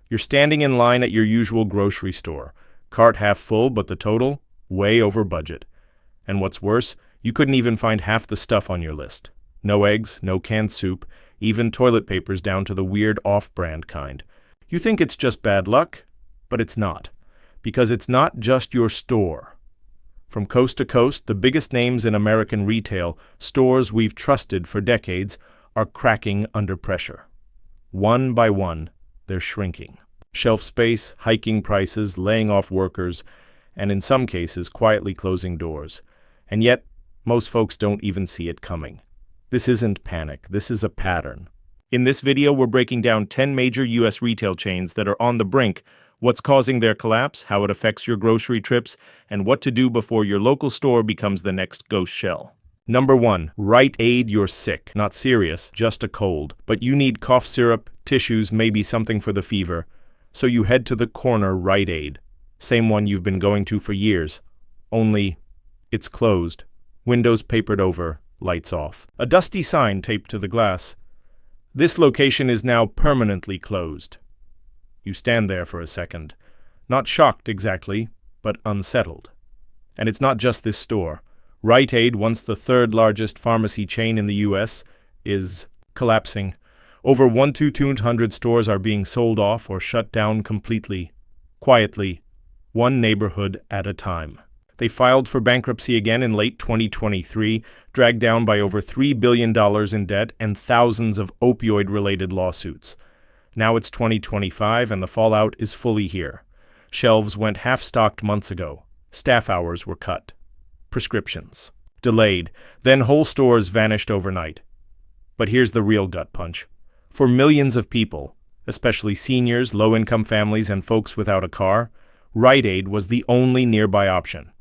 You're standing in line at your usual grocery store. Cart half full, but the total? Way over budget. And what's worse, you couldn't even find half the stuff on your list. No eggs, no canned soup, even toilet papers down to the weird off-brand kind. You think it's just bad luck, but it's not. Because it's not just your store. From coast to coast, the biggest names in American retail, stores we've trusted for decades, are cracking under pressure. One by one, they're shrinking. Shelf space, hiking prices, laying off workers, and in some cases, quietly closing doors. And yet, most folks don't even see it coming. This isn't panic, this is a pattern. In this video, we're breaking down 10 major U.S. retail chains that are on the brink, what's causing their collapse, how it affects your grocery trips, and what to do before your local store becomes the next ghost shell. Number 1. Rite Aid. You're sick. Not serious, just a cold. But you need cough syrup, tissues, maybe something for the fever. So you head to the corner Rite Aid. Same one you've been going to for years. Only, it's closed. Windows papered over, lights off. A dusty sign taped to the glass. This location is now permanently closed. You stand there for a second. Not shocked exactly, but unsettled. And it's not just this store. Rite Aid, once the third largest pharmacy chain in the U.S., is collapsing. Over 1,200 stores are being sold off or shut down completely. Quietly, one neighborhood at a time. They filed for bankruptcy again in late 2023, dragged down by over $3 billion in debt and thousands of opioid-related lawsuits. Now it's 2025 and the fallout is fully here. Shelves went half-stocked months ago. Staff hours were cut. Prescriptions delayed. Then whole stores vanished overnight. But here's the real gut punch. For millions of people, especially seniors, low-income families, and folks without a car, Rite Aid was the only nearby option.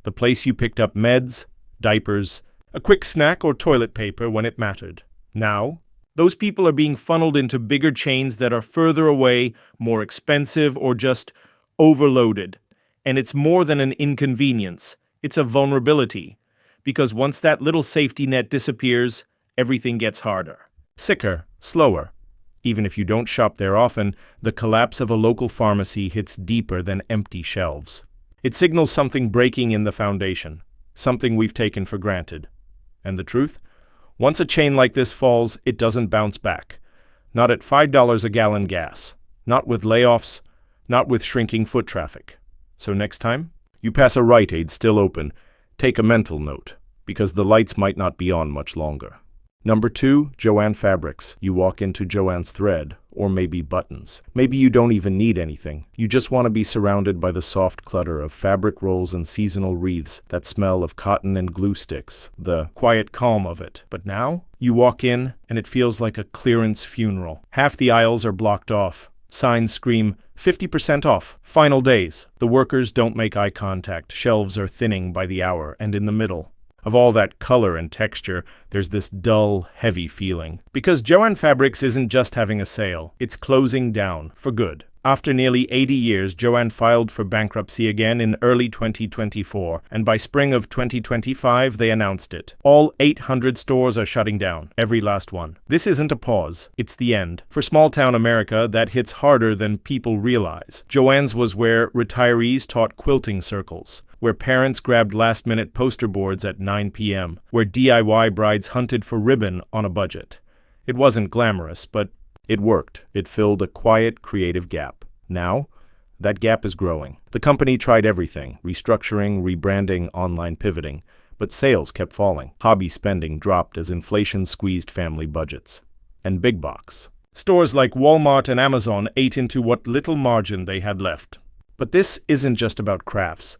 The place you picked up meds, diapers, a quick snack, or toilet paper when it mattered. Now, those people are being funneled into bigger chains that are further away, more expensive, or just overloaded. And it's more than an inconvenience. It's a vulnerability. Because once that little safety net disappears, everything gets harder. Sicker, slower. Even if you don't shop there often, the collapse of a local pharmacy hits deeper than empty shelves. It signals something breaking in the foundation, something we've taken for granted. And the truth? Once a chain like this falls, it doesn't bounce back. Not at $5 a gallon gas. Not with layoffs. Not with shrinking foot traffic. So next time you pass a Rite Aid still open, take a mental note, because the lights might not be on much longer. Number 2, Joann Fabrics. You walk into Joann's thread, or maybe buttons. Maybe you don't even need anything. You just want to be surrounded by the soft clutter of fabric rolls and seasonal wreaths that smell of cotton and glue sticks, the quiet calm of it. But now, you walk in, and it feels like a clearance funeral. Half the aisles are blocked off. Signs scream, 50% off, final days. The workers don't make eye contact. Shelves are thinning by the hour, and in the middle of all that color and texture, there's this dull, heavy feeling. Because Joann Fabrics isn't just having a sale, it's closing down, for good. After nearly 80 years, Joann filed for bankruptcy again in early 2024, and by spring of 2025, they announced it. All 800 stores are shutting down, every last one. This isn't a pause, it's the end. For small-town America, that hits harder than people realize. Joann's was where retirees taught quilting circles, where parents grabbed last-minute poster boards at 9 p.m., where DIY brides hunted for ribbon on a budget. It wasn't glamorous, but it worked. It filled a quiet, creative gap. Now, that gap is growing. The company tried everything, restructuring, rebranding, online pivoting, but sales kept falling. Hobby spending dropped as inflation squeezed family budgets. And big box stores like Walmart and Amazon ate into what little margin they had left. But this isn't just about crafts.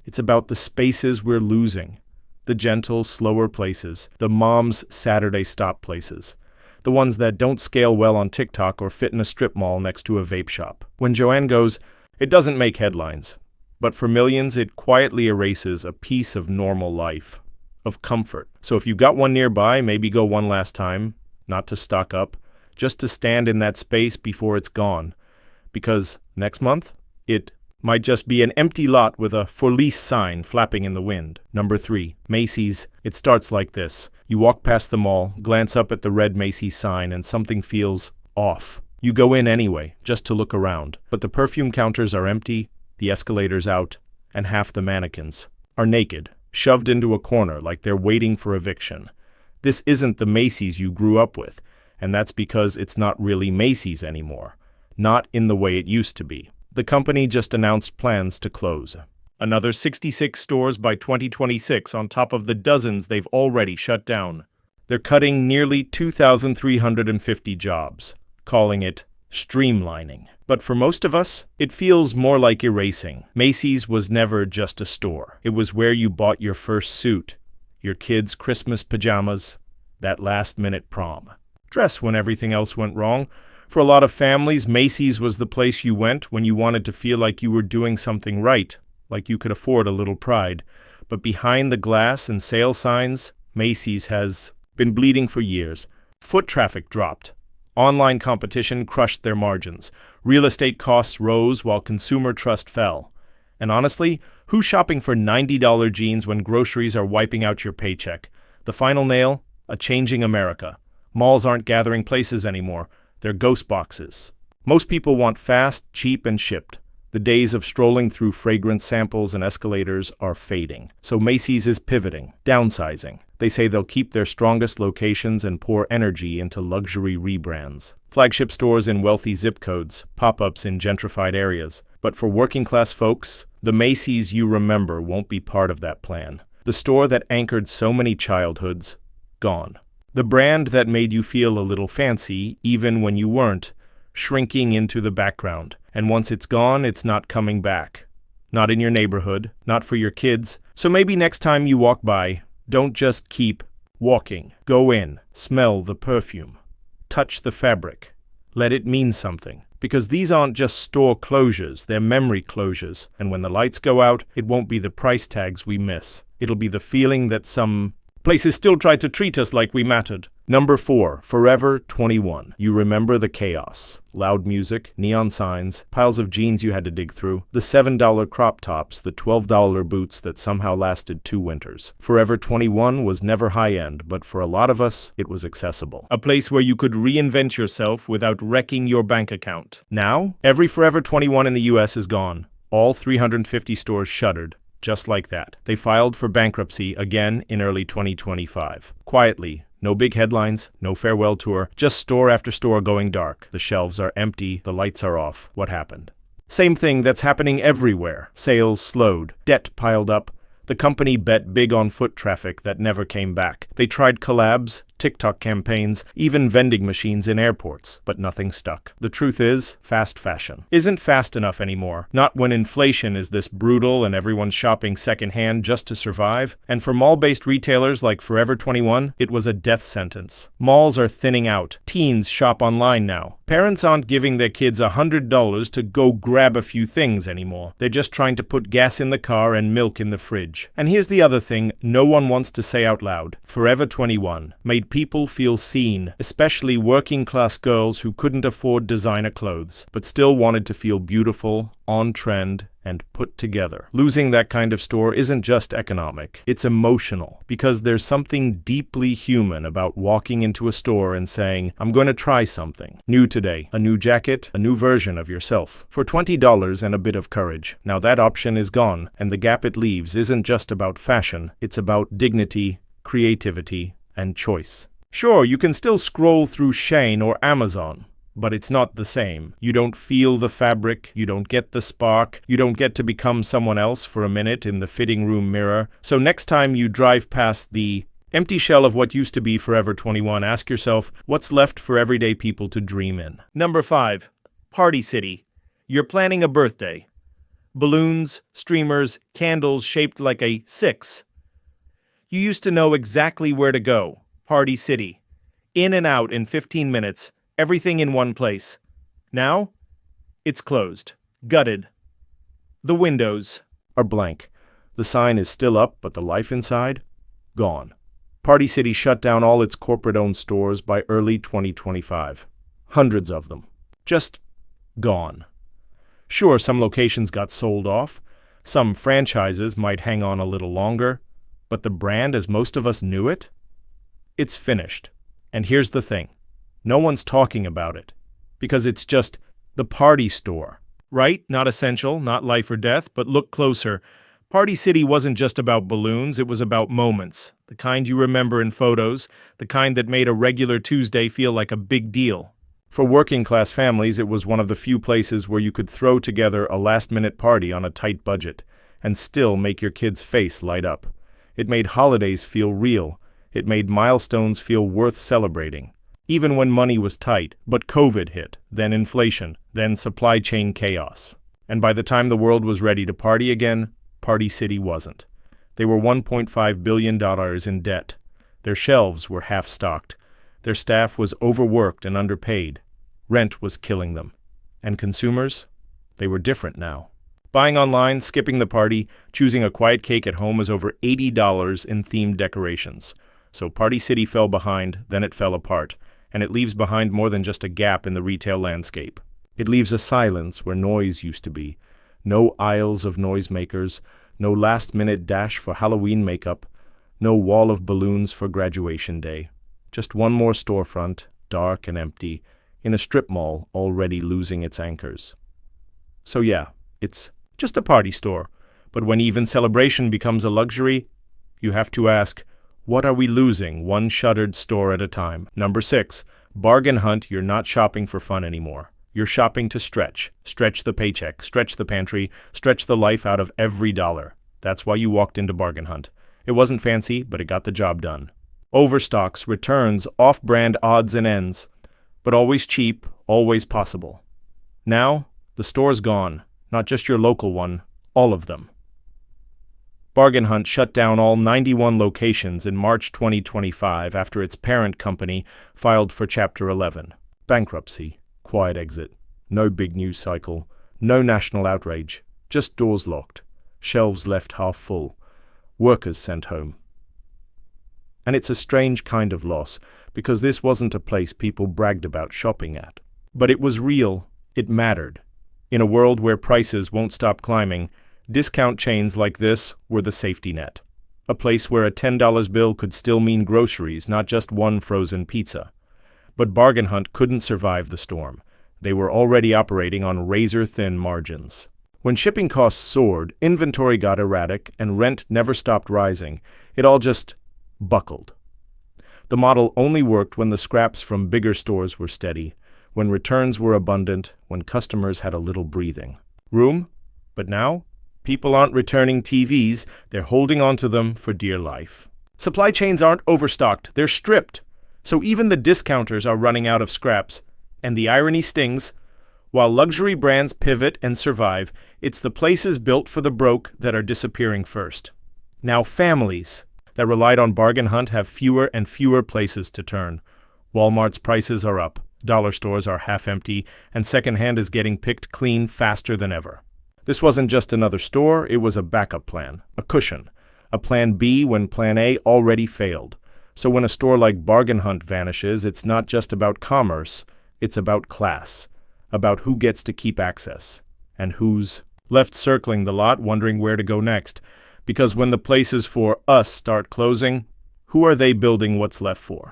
It's about the spaces we're losing. The gentle, slower places. The mom's Saturday stop places. The ones that don't scale well on TikTok or fit in a strip mall next to a vape shop. When Joann goes, it doesn't make headlines. But for millions, it quietly erases a piece of normal life, of comfort. So if you got one nearby, maybe go one last time, not to stock up, just to stand in that space before it's gone. Because next month, it might just be an empty lot with a for lease sign flapping in the wind. Number 3, Macys. It starts like this. You walk past the mall, glance up at the red Macys sign, and something feels off. You go in anyway, just to look around. But the perfume counters are empty, the escalators out, and half the mannequins are naked, shoved into a corner like they're waiting for eviction. This isn't the Macys you grew up with, and that's because it's not really Macys anymore. Not in the way it used to be. The company just announced plans to close. Another 66 stores by 2026 on top of the dozens they've already shut down. They're cutting nearly 2,350 jobs, calling it streamlining. But for most of us, it feels more like erasing. Macys was never just a store. It was where you bought your first suit, your kids' Christmas pajamas, that last-minute prom. Dress when everything else went wrong. For a lot of families, Macys was the place you went when you wanted to feel like you were doing something right, like you could afford a little pride. But behind the glass and sale signs, Macys has been bleeding for years. Foot traffic dropped. Online competition crushed their margins. Real estate costs rose while consumer trust fell. And honestly, who's shopping for $90 jeans when groceries are wiping out your paycheck? The final nail? A changing America. Malls aren't gathering places anymore. They're ghost boxes. Most people want fast, cheap, and shipped. The days of strolling through fragrance samples and escalators are fading. So Macys is pivoting, downsizing. They say they'll keep their strongest locations and pour energy into luxury rebrands. Flagship stores in wealthy zip codes, pop-ups in gentrified areas. But for working-class folks, the Macys you remember won't be part of that plan. The store that anchored so many childhoods, gone. The brand that made you feel a little fancy, even when you weren't, shrinking into the background. And once it's gone, it's not coming back. Not in your neighborhood, not for your kids. So maybe next time you walk by, don't just keep walking. Go in, smell the perfume, touch the fabric. Let it mean something. Because these aren't just store closures, they're memory closures. And when the lights go out, it won't be the price tags we miss. It'll be the feeling that some places still tried to treat us like we mattered. Number 4, Forever 21. You remember the chaos. Loud music, neon signs, piles of jeans you had to dig through, the $7 crop tops, the $12 boots that somehow lasted 2 winters. Forever 21 was never high-end, but for a lot of us, it was accessible. A place where you could reinvent yourself without wrecking your bank account. Now, every Forever 21 in the US is gone. All 350 stores shuttered. Just like that. They filed for bankruptcy again in early 2025. Quietly, no big headlines, no farewell tour, just store after store going dark. The shelves are empty, the lights are off. What happened? Same thing that's happening everywhere. Sales slowed, debt piled up. The company bet big on foot traffic that never came back. They tried collabs, TikTok campaigns, even vending machines in airports, but nothing stuck. The truth is, fast fashion isn't fast enough anymore. Not when inflation is this brutal and everyone's shopping secondhand just to survive. And for mall-based retailers like Forever 21, it was a death sentence. Malls are thinning out. Teens shop online now. Parents aren't giving their kids $100 to go grab a few things anymore. They're just trying to put gas in the car and milk in the fridge. And here's the other thing no one wants to say out loud. Forever 21 made people feel seen, especially working-class girls who couldn't afford designer clothes, but still wanted to feel beautiful, on-trend, and put together. Losing that kind of store isn't just economic, it's emotional, because there's something deeply human about walking into a store and saying, I'm going to try something. New today, a new jacket, a new version of yourself, for $20 and a bit of courage. Now that option is gone, and the gap it leaves isn't just about fashion, it's about dignity, creativity, and choice. Sure, you can still scroll through Shein or Amazon, but it's not the same. You don't feel the fabric, you don't get the spark, you don't get to become someone else for a minute in the fitting room mirror. So next time you drive past the empty shell of what used to be Forever 21, ask yourself, what's left for everyday people to dream in? Number 5, Party City. You're planning a birthday. Balloons, streamers, candles shaped like a 6. You used to know exactly where to go. Party City. In and out in 15 minutes. Everything in one place. Now, it's closed. Gutted. The windows are blank. The sign is still up, but the life inside? Gone. Party City shut down all its corporate-owned stores by early 2025. Hundreds of them. Just gone. Sure, some locations got sold off. Some franchises might hang on a little longer. But the brand as most of us knew it? It's finished. And here's the thing. No one's talking about it. because it's just the party store. Right? Not essential, not life or death, but look closer. Party City wasn't just about balloons, it was about moments. The kind you remember in photos, the kind that made a regular Tuesday feel like a big deal. For working-class families, it was one of the few places where you could throw together a last-minute party on a tight budget and still make your kid's face light up. It made holidays feel real. It made milestones feel worth celebrating. Even when money was tight, but COVID hit, then inflation, then supply chain chaos. And by the time the world was ready to party again, Party City wasn't. They were $1.5 billion in debt. Their shelves were half-stocked. Their staff was overworked and underpaid. Rent was killing them. And consumers? They were different now. Buying online, skipping the party, choosing a quiet cake at home is over $80 in themed decorations. So Party City fell behind, then it fell apart. And it leaves behind more than just a gap in the retail landscape. It leaves a silence where noise used to be. No aisles of noisemakers, no last-minute dash for Halloween makeup, no wall of balloons for graduation day. Just one more storefront, dark and empty, in a strip mall already losing its anchors. So yeah, it's just a party store. But when even celebration becomes a luxury, you have to ask, what are we losing one shuttered store at a time? Number 6, bargain hunt. You're not shopping for fun anymore. You're shopping to stretch. Stretch the paycheck, stretch the pantry, stretch the life out of every dollar. That's why you walked into Bargain Hunt. It wasn't fancy, but it got the job done. Overstocks, returns, off-brand odds and ends. But always cheap, always possible. Now, the store's gone. Not just your local one, all of them. Bargain Hunt shut down all 91 locations in March 2025 after its parent company filed for Chapter 11. Bankruptcy, quiet exit, no big news cycle, no national outrage, just doors locked, shelves left half full, workers sent home. And it's a strange kind of loss, because this wasn't a place people bragged about shopping at. But it was real, it mattered. In a world where prices won't stop climbing, discount chains like this were the safety net. A place where a $10 bill could still mean groceries, not just one frozen pizza. But Bargain Hunt couldn't survive the storm. They were already operating on razor-thin margins. When shipping costs soared, inventory got erratic, and rent never stopped rising. It all just buckled. The model only worked when the scraps from bigger stores were steady, when returns were abundant, when customers had a little breathing room. But now, people aren't returning TVs, they're holding onto them for dear life. Supply chains aren't overstocked, they're stripped. So even the discounters are running out of scraps. And the irony stings. While luxury brands pivot and survive, it's the places built for the broke that are disappearing first. Now families that relied on Bargain Hunt have fewer and fewer places to turn. Walmart's prices are up, dollar stores are half empty, and secondhand is getting picked clean faster than ever. This wasn't just another store, it was a backup plan, a cushion, a plan B when plan A already failed. So when a store like Bargain Hunt vanishes, it's not just about commerce, it's about class, about who gets to keep access, and who's left circling the lot wondering where to go next. Because when the places for us start closing, who are they building what's left for?